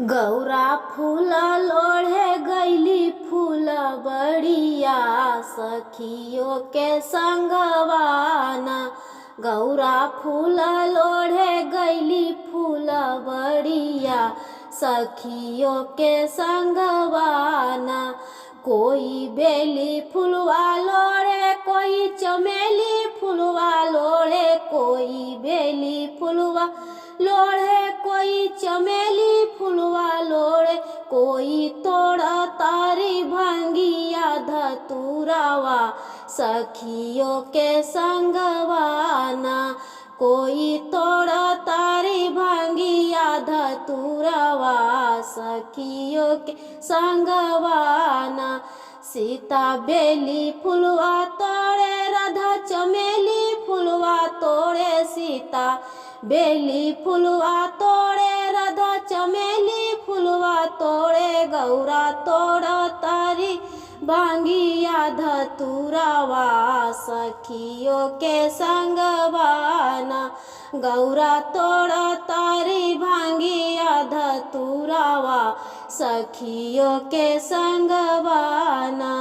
गौरा फूल लोढ़े गईली फूल बड़िया सखियों के संगवाना। गौरा फूल लोढ़े गईली फूल बड़िया सखियों के संगवाना। कोई बेली फुलवा लोढ़े कोई चमेली फुलवा लोढ़े, कोई बेली फुलवा लोढ़े कोई चमेली फुलवा लोढ़े, कोई तोड़ा तारी भंगिया धतुरावा सखियों के संगवाना। कोई तोड़ा तारी भंगिया धतुरावा सखियों के संगवाना। सीता बेली फुलवा तोड़े राधा चमेली फुलवा तोड़े, सीता बेली फुलवा तोड़े राधा चमेली फुलवा तोड़े। गौरा तोड़ तारी भांगिया धतुरावा सखियों के संगवाना। गौरा तोड़ तारी भांगिया धतुरावा सखियों के संगवाना।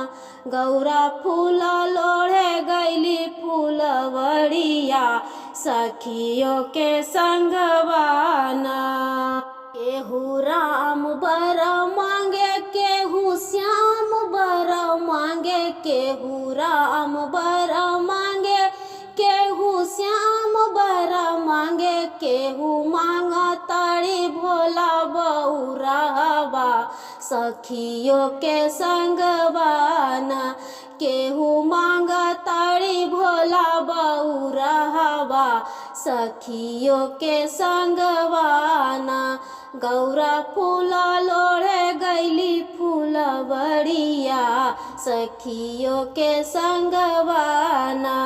गौरा फूल लोढ़े गईली फूल बड़िया सखियों के संगवाना। केहू राम बर मांगे केहू श्याम बर मांगे, केहू राम बर मांगे केहू श्याम बर मांगे। केहू मांगा ताड़ी भोला बउरावा सखियों के संगवाना। केहू मांगा ताड़ी भोला बउरावा सखियों के संगवाना। गौरा फूल लोढ़े गईली फूल बड़िया सखियों के संगवाना।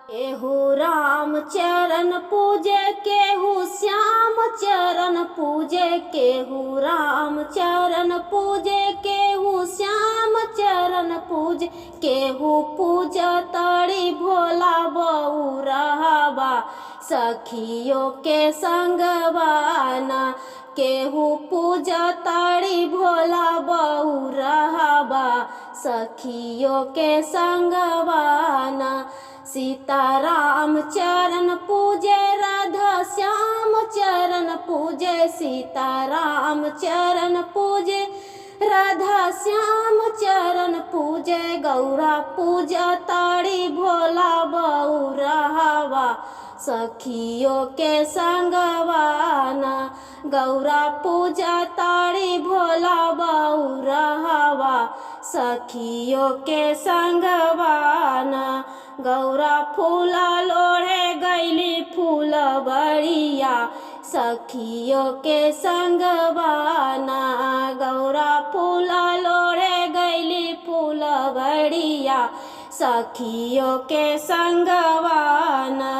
केहू राम चरण पूजे केहू श्याम चरण पूजे, केहू राम चरण पूजे केहू श्याम चरण पूजे। केहू पूजा ताड़ी भोला बउरावा सखियों के संगवाना। केहू पूजा ताड़ी भोला बउरावा सखियों के संगवाना। सीताराम चरण पूजे राधा श्याम चरण पूजे, सीताराम चरण पूजे राधा श्याम चरण पूजे। गौरा पूजा ताड़ी भोला बउरावा सखियों के संगवाना। गौरा पूजा ताड़ी भोला बउरावा सखियों के संगवाना। गौरा फूल लोढ़े गईली फूल बड़िया सखियों के संगवाना। गौरा फूल लोढ़े गईली फूल बड़िया सखियों के संगवाना।